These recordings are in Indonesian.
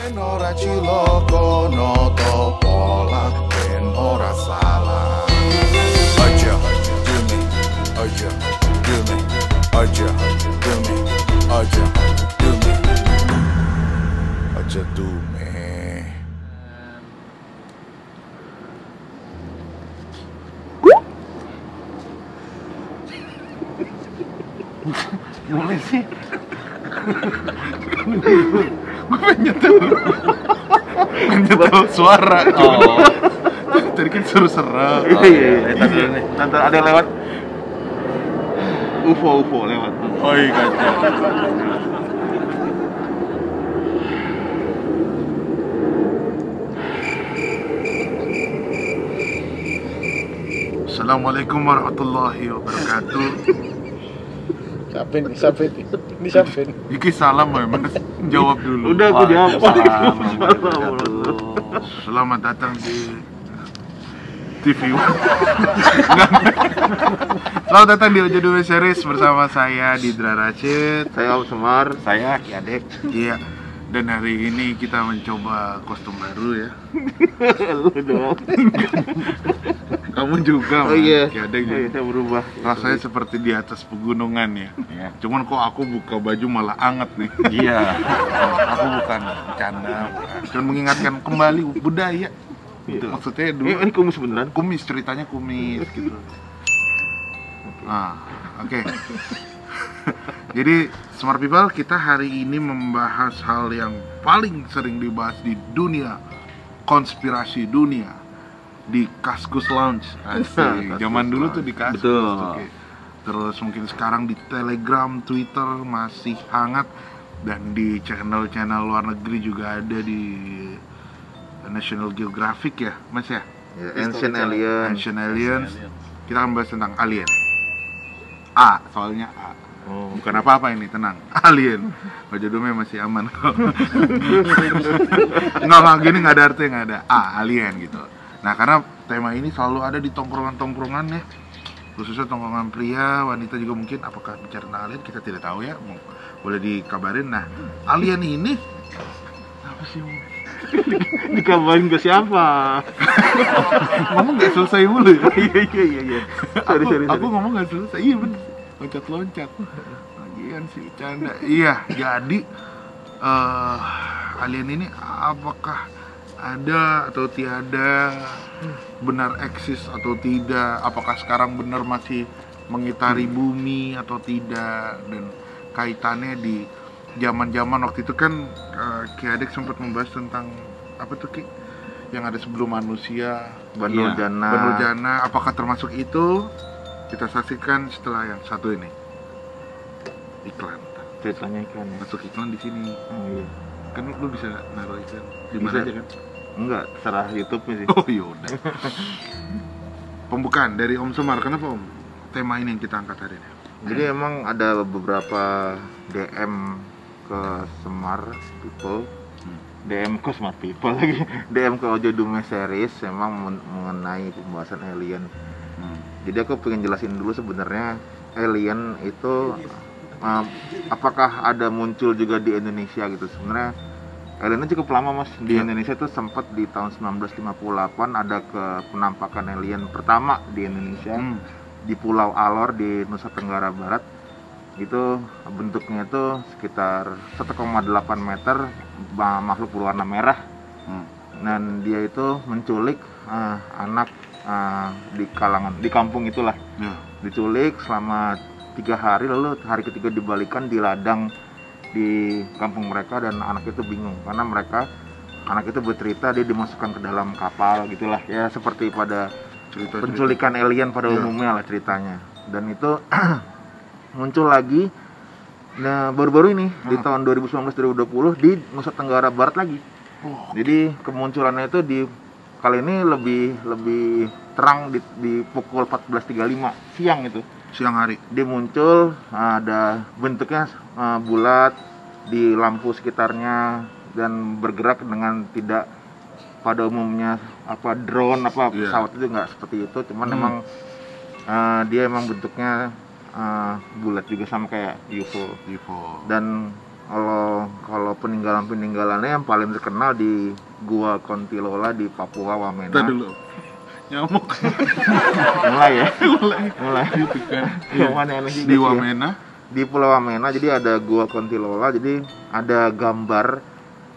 Ben ora ciloko no pola, ben ora salah. Aja dumi, aja dumi, aja dumi, aja dumi, aja dumi. Gimana sih? Gue pengen nyetel suara. Oh. Tadi kan suruh serang. Iya. Tante ada yang lewat. UFO lewat. Oh iya kacau. Assalamualaikum warahmatullahi wabarakatuh. Siapa ini? Iki salam memang jawab dulu. Udah aku jawab. Selamat datang di TV One. Selamat datang di Ojo Dume Series bersama saya Didra Racid. Saya Om Semar, saya Ki Adek. Iya. Dan hari ini kita mencoba kostum baru ya. Lu dong. Kamu juga, Oh iya. Ki Adek juga. Iya, saya berubah. Rasanya seperti di atas pegunungan ya. Iya. Cuman kok aku buka baju malah anget nih. Iya. Aku bukan bercanda, cuman mengingatkan kembali budaya. Gitu. Maksudnya dulu Ini kumis beneran. kumis, ceritanya kumis gitu. Nah, oke. Jadi Smart People, kita hari ini membahas hal yang paling sering dibahas di dunia konspirasi dunia, di Kaskus Lounge. Asik. Zaman dulu tuh di Kaskus. Betul. Oke. Terus mungkin sekarang di Telegram, Twitter masih hangat, dan di channel-channel luar negeri juga ada di National Geographic ya, Mas ya? Ya, Ancient Alien. Ancient Aliens. Kita akan bahas tentang alien. A, soalnya A. Oh. Bukan apa-apa ini, tenang. Alien. Baju Dume masih aman kok. Nggak gini, nggak ada artinya, nggak ada. A, alien gitu. Nah, karena tema ini selalu ada di tongkrongan-tongkrongan ya. Khususnya tongkrongan pria, wanita juga mungkin. Apakah bicara tentang alien, kita tidak tahu ya. Boleh dikabarin. Nah, alien ini apa sih? Dikabarin ke siapa? Ngomong nggak selesai mulu ya? Iya. Sorry. Aku ngomong nggak selesai. Iya bener. Loncat-loncat. Lagian sih canda. Iya, jadi alien ini apakah ada atau tiada, benar eksis atau tidak, apakah sekarang benar masih mengitari bumi atau tidak, dan kaitannya di zaman-zaman waktu itu kan Ki Adek sempat membahas tentang apa tuh Ki? Yang ada sebelum manusia, Banul Jana. Banul Jana, apakah termasuk itu? Kita saksikan setelah yang satu ini. Iklan. Ceritanya ikan ya. Masuk iklan di sini. Oh iya. Kan lu bisa naruh iklan di Bisa mana aja kan? Enggak, terserah YouTube-nya sih. Oh yaudah. Pembukaan dari Om Semar. Kenapa Om tema ini yang kita angkat hari ini? Jadi emang ada beberapa DM ke Semar People, DM ke Smart People lagi, DM ke Ojo Dume Series emang mengenai pembahasan alien. Jadi aku pengen jelasin dulu sebenarnya alien itu apakah ada muncul juga di Indonesia gitu. Sebenarnya aliennya cukup lama Mas. Di Indonesia itu sempat di tahun 1958 ada penampakan alien pertama di Indonesia. Di Pulau Alor di Nusa Tenggara Barat. Itu bentuknya itu sekitar 1,8 meter, makhluk berwarna merah. Dan dia itu menculik anak di kampung itulah. Diculik selama 3 hari, lalu hari ketiga dibalikan di ladang di kampung mereka, dan anak itu bingung karena anak itu bercerita dia dimasukkan ke dalam kapal gitulah ya, seperti pada cerita penculikan alien pada umumnya lah ceritanya. Dan itu muncul lagi baru-baru ini di tahun 2019-2020 di Nusa Tenggara Barat lagi. Jadi kemunculannya itu kali ini lebih terang di pukul 14.35 siang itu. Siang hari. Dia muncul, ada bentuknya bulat di lampu sekitarnya dan bergerak dengan tidak pada umumnya drone pesawat itu nggak seperti itu, cuman memang dia emang bentuknya bulat juga sama kayak UFO. Dan kalau peninggalannya yang paling terkenal di Gua Kontilola di Papua Wamena. Kita dulu nyamuk. Mulai ya. Mulai gitu kan. Di Wamena. Di Pulau Wamena, jadi ada Gua Kontilola, jadi ada gambar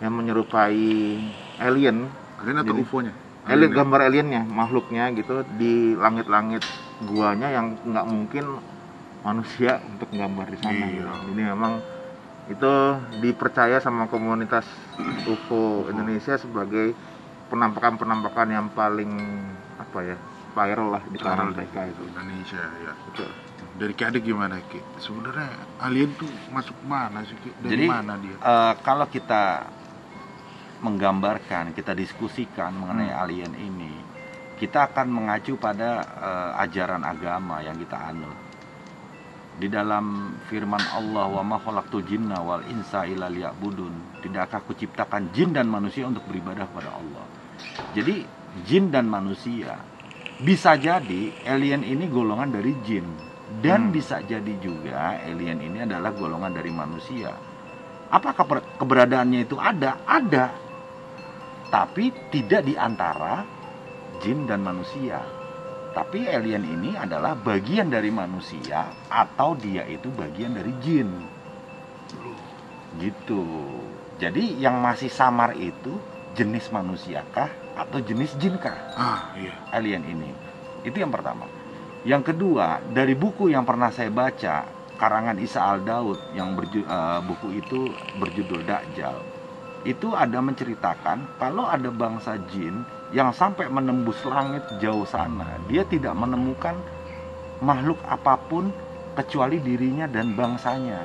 yang menyerupai alien. Alien atau UFO-nya? Alien, gambar aliennya, makhluknya gitu di langit-langit guanya yang nggak mungkin manusia untuk gambar di sana. Gitu. Jadi memang itu dipercaya sama komunitas UFO Indonesia sebagai penampakan yang paling viral lah di kalangan mereka itu. Indonesia ya. Betul. Dari Ki Ade gimana Ki? Sebenarnya alien tuh masuk mana sih Ki? Dari mana dia? Kalau kita menggambarkan, kita diskusikan mengenai alien ini, kita akan mengacu pada ajaran agama yang kita anut. Di dalam firman Allah, wa ma khalaqtul jinna wal insa illa liya'budun, tidakkah kuciptakan jin dan manusia untuk beribadah kepada Allah. Jadi jin dan manusia, bisa jadi alien ini golongan dari jin, dan bisa jadi juga alien ini adalah golongan dari manusia. Apakah keberadaannya itu ada? Ada, tapi tidak di antara jin dan manusia. Tapi alien ini adalah bagian dari manusia atau dia itu bagian dari jin. Gitu. Jadi yang masih samar itu jenis manusiakah atau jenis jinkah? Iya. Alien ini. Itu yang pertama. Yang kedua, dari buku yang pernah saya baca, karangan Isa Al-Daud yang buku itu berjudul Dajjal. Itu ada menceritakan kalau ada bangsa jin yang sampai menembus langit jauh sana, dia tidak menemukan makhluk apapun kecuali dirinya dan bangsanya.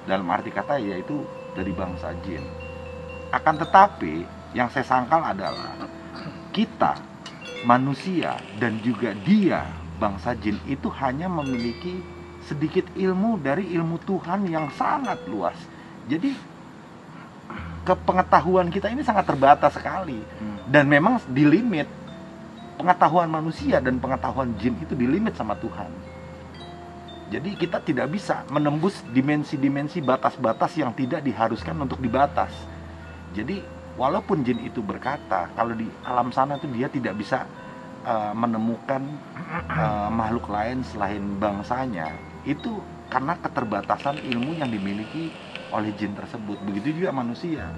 Dalam arti kata yaitu dari bangsa jin. Akan tetapi yang saya sangkal adalah kita manusia dan juga dia bangsa jin itu hanya memiliki sedikit ilmu dari ilmu Tuhan yang sangat luas. Jadi kepengetahuan kita ini sangat terbatas sekali. Dan memang di limit pengetahuan manusia dan pengetahuan jin itu di limit sama Tuhan. Jadi kita tidak bisa menembus dimensi-dimensi batas-batas yang tidak diharuskan untuk dibatas. Jadi walaupun jin itu berkata kalau di alam sana itu dia tidak bisa menemukan makhluk lain selain bangsanya, itu karena keterbatasan ilmu yang dimiliki oleh jin tersebut. Begitu juga manusia.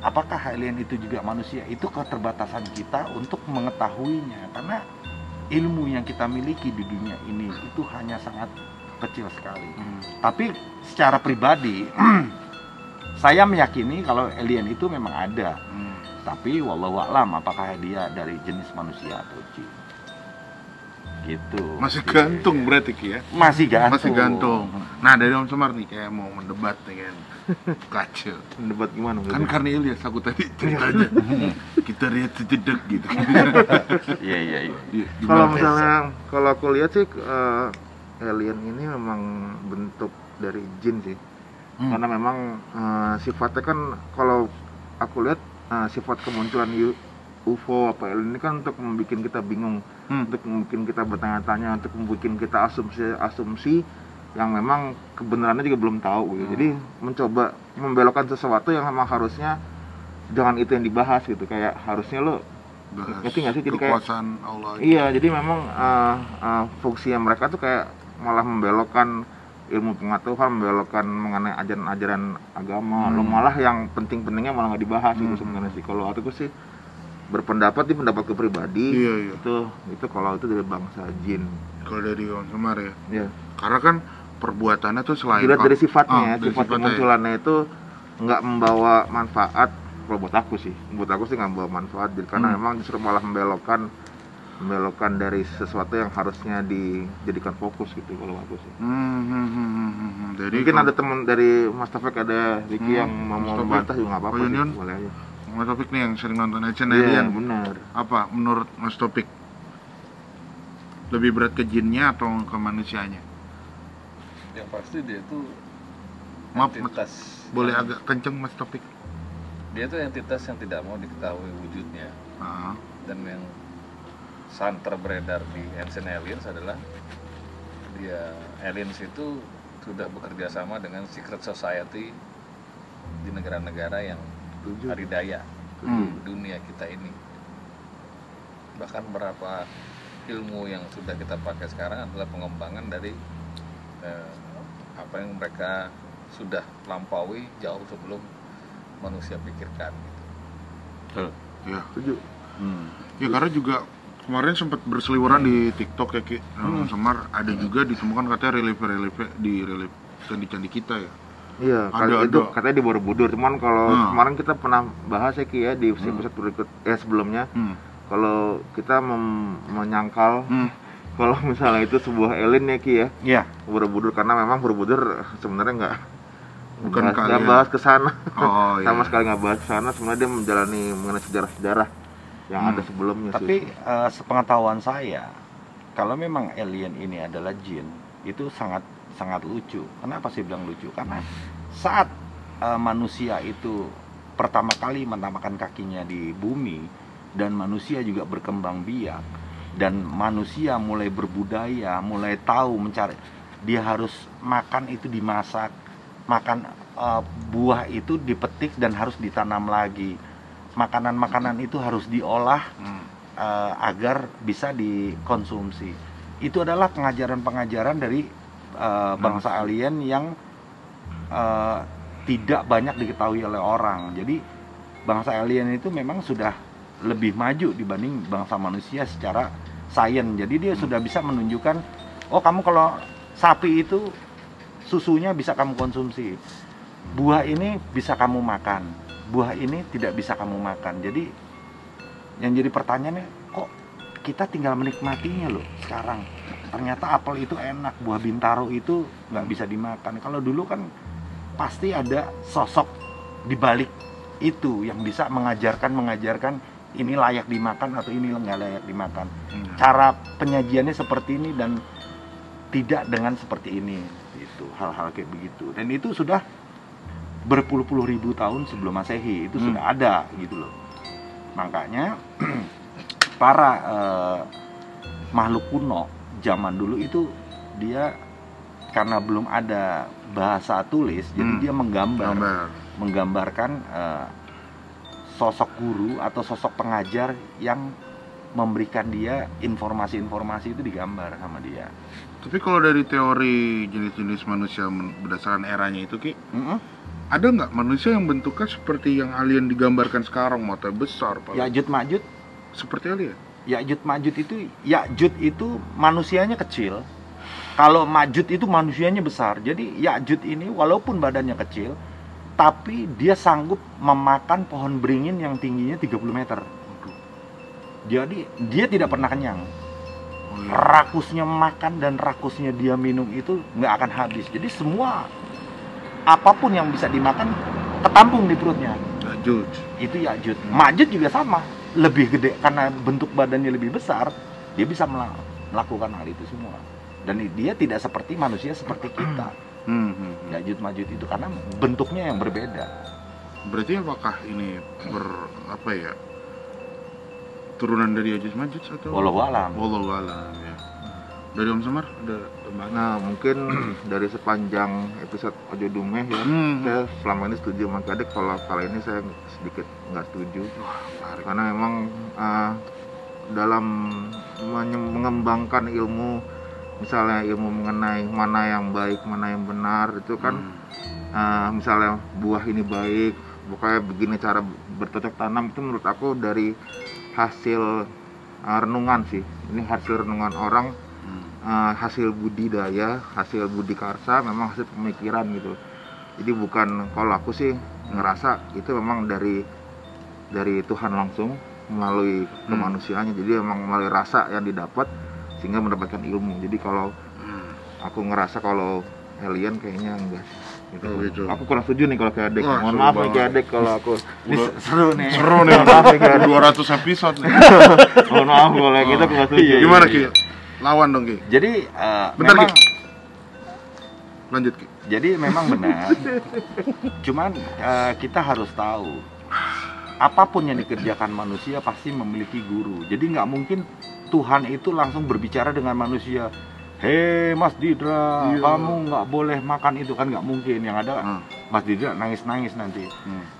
Apakah alien itu juga manusia? Itu keterbatasan kita untuk mengetahuinya, karena ilmu yang kita miliki di dunia ini itu hanya sangat kecil sekali. Tapi secara pribadi saya meyakini kalau alien itu memang ada. Tapi wallahu a'lam apakah dia dari jenis manusia atau jin. Gitu. Masih gantung berarti Ki ya? Masih gantung. Masih gantung. Nah, dari Om Semar nih kayak mau mendebat nih kan. Kacau. Mendebat gimana? Kan karena Ilyas aku tadi ceritanya. Kita lihat sejedek gitu. Iya. Kalau misalnya kalau aku lihat sih alien ini memang bentuk dari jin sih. Karena memang sifatnya kan kalau aku lihat sifat kemunculan UFO apa alien ini kan untuk membuat kita bingung, untuk membuat kita bertanya-tanya, untuk membuat kita asumsi yang memang kebenarannya juga belum tahu gitu. Jadi mencoba membelokkan sesuatu yang memang harusnya jangan itu yang dibahas gitu. Kayak harusnya lo ngerti nggak sih? Jadi kekuasaan Allah. Iya, jadi memang fungsinya mereka tuh kayak malah membelokkan ilmu pengetahuan, membelokkan mengenai ajaran-ajaran agama. Lo malah yang penting-pentingnya malah nggak dibahas gitu sebenarnya sih. Kalau aku sih berpendapat di pendapatku pribadi, iya. itu kalau itu dari bangsa jin. Kalau dari Om Semar ya. Iya. Karena kan perbuatannya tuh selain dilihat dari sifatnya, dari sifat kemunculannya itu nggak membawa manfaat. Kalau buat aku sih nggak membawa manfaat. Jadi karena memang justru malah membelokkan dari sesuatu yang harusnya dijadikan fokus gitu kalau aku sih. Jadi mungkin ada teman dari Mas Taufik, ada Ricky yang mau membantah juga nggak apa-apa sih, boleh aja. Mas Topik nih yang sering nonton Action Iya, Alien. benar. Apa menurut Mas Topik? Lebih berat ke jinnya atau ke manusianya? Yang pasti dia itu Maaf, entitas. boleh agak kenceng Mas Topik? Dia itu entitas yang tidak mau diketahui wujudnya. Dan yang santer beredar di Ancient Aliens adalah dia aliens itu sudah bekerja sama dengan secret society di negara-negara yang adidaya dunia kita ini. Bahkan beberapa ilmu yang sudah kita pakai sekarang adalah pengembangan dari apa yang mereka sudah lampaui jauh sebelum manusia pikirkan gitu. Ya, setuju. Ya karena juga kemarin sempat berseliweran di TikTok ya Ki, Semar ada juga ditemukan katanya relief di candi-candi kita ya. Iya, kalau itu katanya di Borobudur. Cuman kalau kemarin kita pernah bahas ya Ki ya di episode berikut sebelumnya. Kalau kita menyangkal kalau misalnya itu sebuah alien ya Ki ya. Iya. Borobudur, karena memang Borobudur sebenarnya bukan nggak bahas ke sana. Sama iya. sekali nggak bahas ke sana. Sebenarnya dia menjalani mengenai sejarah-sejarah yang ada sebelumnya. Tapi sepengetahuan saya, kalau memang alien ini adalah jin, itu sangat lucu. Kenapa sih bilang lucu? Karena saat manusia itu pertama kali menamakan kakinya di bumi, dan manusia juga berkembang biak, dan manusia mulai berbudaya, mulai tahu mencari, dia harus makan itu dimasak, makan buah itu dipetik dan harus ditanam lagi, makanan itu harus diolah agar bisa dikonsumsi. Itu adalah pengajaran dari bangsa alien yang tidak banyak diketahui oleh orang. Jadi bangsa alien itu memang sudah lebih maju dibanding bangsa manusia secara sains. Jadi dia sudah bisa menunjukkan, oh kamu kalau sapi itu susunya bisa kamu konsumsi, buah ini bisa kamu makan, buah ini tidak bisa kamu makan. Jadi yang jadi pertanyaannya, kok kita tinggal menikmatinya loh sekarang. Ternyata apel itu enak, buah bintaro itu nggak bisa dimakan. Kalau dulu kan pasti ada sosok di balik itu yang bisa mengajarkan ini layak dimakan atau ini nggak layak dimakan. Cara penyajiannya seperti ini dan tidak dengan seperti ini. Itu hal-hal kayak begitu. Dan itu sudah berpuluh-puluh ribu tahun sebelum Masehi itu sudah ada gitu loh. Makanya para makhluk kuno zaman dulu itu dia karena belum ada bahasa tulis, jadi dia menggambarkan sosok guru atau sosok pengajar yang memberikan dia informasi-informasi itu digambar sama dia. Tapi kalau dari teori jenis-jenis manusia berdasarkan eranya itu Ki, ada nggak manusia yang bentuknya seperti yang alien digambarkan sekarang, mata besar, Ya'juj Ma'juj seperti alien? Ya'juj itu manusianya kecil. Kalau Ma'juj itu manusianya besar. Jadi Ya'juj ini walaupun badannya kecil, tapi dia sanggup memakan pohon beringin yang tingginya 30 meter. Jadi dia tidak pernah kenyang. Rakusnya makan dan rakusnya dia minum itu nggak akan habis. Jadi semua apapun yang bisa dimakan ketampung di perutnya. Ya'juj. Itu Ya'juj. Ma'juj juga sama, lebih gede karena bentuk badannya lebih besar, dia bisa melakukan hal itu semua. Dan dia tidak seperti manusia seperti kita. Ya'juj Ma'juj itu karena bentuknya yang berbeda. Berarti apakah ini turunan dari Ya'juj Ma'juj atau? Wallahu alam Ya. Dari Om Semar ada tambahan? Nah, mungkin dari sepanjang episode Ojo Dumeh ya, saya selama ini setuju sama Kadek. Kalau kali ini saya sedikit nggak setuju. Karena memang dalam mengembangkan ilmu, misalnya ilmu mengenai mana yang baik, mana yang benar, itu kan misalnya buah ini baik, pokoknya begini cara bercocok tanam, itu menurut aku dari hasil renungan sih. Ini hasil renungan orang, hasil budidaya, hasil budi karsa, memang hasil pemikiran gitu. Jadi bukan, kalau aku sih ngerasa itu memang dari Tuhan langsung melalui kemanusiaannya. Jadi memang melalui rasa yang didapat sehingga mendapatkan ilmu. Jadi kalau aku ngerasa kalau alien kayaknya enggak sih. Gitu. Aku kurang setuju nih kalau kayak Adek. Mohon maaf nih kayak Adek kalau aku. Seru nih. Maaf nih kayak 200 episode nih. Mohon maaf kalau gitu aku nggak setuju. Gimana Ki? Lawan dong Ki. Jadi bentar memang, Ki. Lanjut Ki. Jadi memang benar. Cuman kita harus tahu, apapun yang dikerjakan manusia pasti memiliki guru. Jadi nggak mungkin Tuhan itu langsung berbicara dengan manusia, hei Mas Didra, kamu nggak boleh makan itu, kan nggak mungkin. Yang ada Mas Didi nangis-nangis nanti.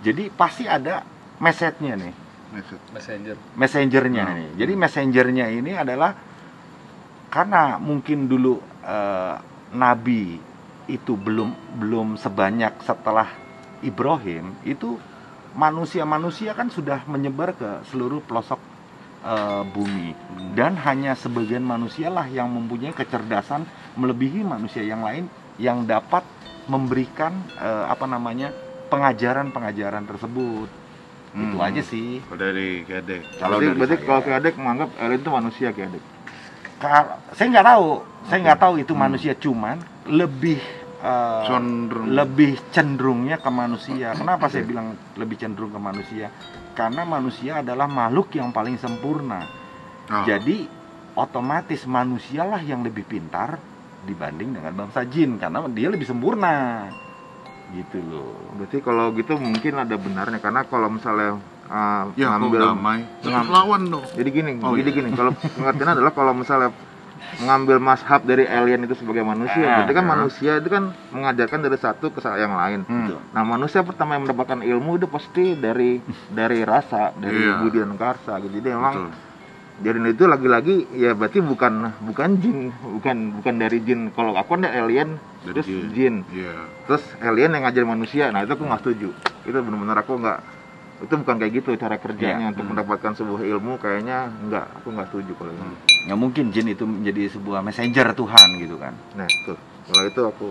Jadi pasti ada message-nya nih, messengernya nih. Jadi messengernya ini adalah karena mungkin dulu Nabi itu belum sebanyak setelah Ibrahim, itu manusia kan sudah menyebar ke seluruh pelosok bumi, dan hanya sebagian manusialah yang mempunyai kecerdasan melebihi manusia yang lain yang dapat memberikan pengajaran tersebut. Itu aja sih. Kalau dari Kiadek. Berarti kalau Kiadek menganggap alien itu manusia, Kiadek. Saya nggak tahu itu manusia, cuman lebih cenderungnya ke manusia. Kenapa saya bilang lebih cenderung ke manusia? Karena manusia adalah makhluk yang paling sempurna. Jadi otomatis manusialah yang lebih pintar dibanding dengan bangsa jin, karena dia lebih sempurna. Gitu loh. Berarti kalau gitu mungkin ada benarnya, karena kalau misalnya ngambil damai, lawan dong. Jadi gini, kalau pengertian adalah kalau misalnya mengambil mazhab dari alien itu sebagai manusia, berarti kan manusia itu kan mengajarkan dari satu ke yang lain. Nah, manusia pertama yang mendapatkan ilmu itu pasti dari rasa, dari budi dan karsa gitu. Jadi memang jadi itu lagi-lagi ya berarti bukan jin, bukan dari jin. Kalau aku ada alien dari terus jin. Terus alien yang ngajar manusia. Nah, itu aku nggak setuju. Itu benar-benar aku nggak, itu bukan kayak gitu cara kerjanya untuk mendapatkan sebuah ilmu, kayaknya aku nggak setuju kalau ini. Ya mungkin jin itu menjadi sebuah messenger Tuhan gitu kan. Nah, tuh. Kalau itu aku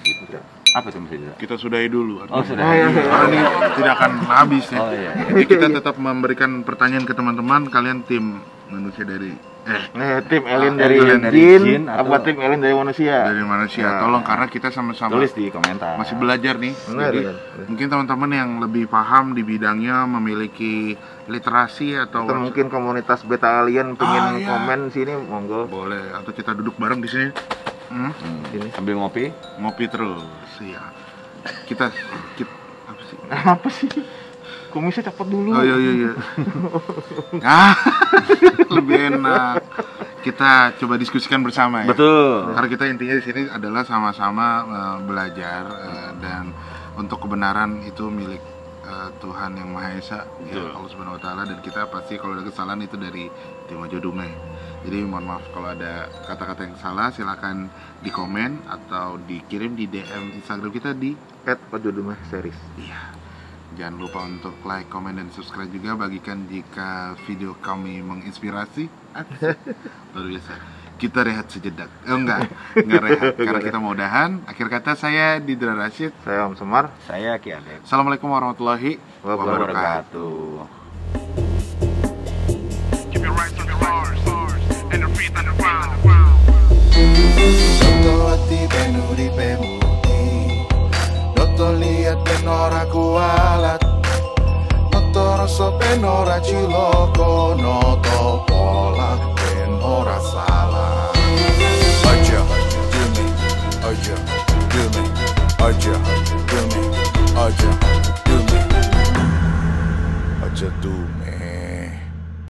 gitu. Apa itu messenger? Kita sudahi dulu. Sudah. Karena ini tidak akan habis ya. Jadi kita tetap memberikan pertanyaan ke teman-teman, kalian tim manusia dari tim alien dari jin apa tim alien dari manusia? Dari manusia. Tolong, karena kita sama-sama tulis di komentar. Masih belajar nih. Jadi mungkin teman-teman yang lebih paham di bidangnya, memiliki literasi atau mungkin komunitas beta alien pengen komen sini, monggo. Boleh, atau kita duduk bareng di sini. Sini sambil ngopi terus ya. Kita apa sih? Kumisnya cepet dulu. Iya. Lebih enak. Kita coba diskusikan bersama ya. Betul. Karena kita intinya di sini adalah sama-sama belajar dan untuk kebenaran itu milik Tuhan yang Maha Esa, ya Allah Subhanahu Wa Taala, dan kita pasti kalau ada kesalahan itu dari tim Ojo Dume. Jadi mohon maaf kalau ada kata-kata yang salah, silakan di komen atau dikirim di DM Instagram kita di @ojodumeseries. Iya. Jangan lupa untuk like, komen, dan subscribe juga. Bagikan jika video kami menginspirasi. Luar biasa. Kita rehat sejedak. Enggak rehat. Karena kita mau udahan. Akhir kata, saya Didra Rashid. Saya Om Semar. Saya Kiadek. Assalamualaikum warahmatullahi wabarakatuh. Lihat penora kualat Notor so penora ciloko Noto pola penora salah Aja dumi Aja dumi Aja dumi Aja dumi Aja dumi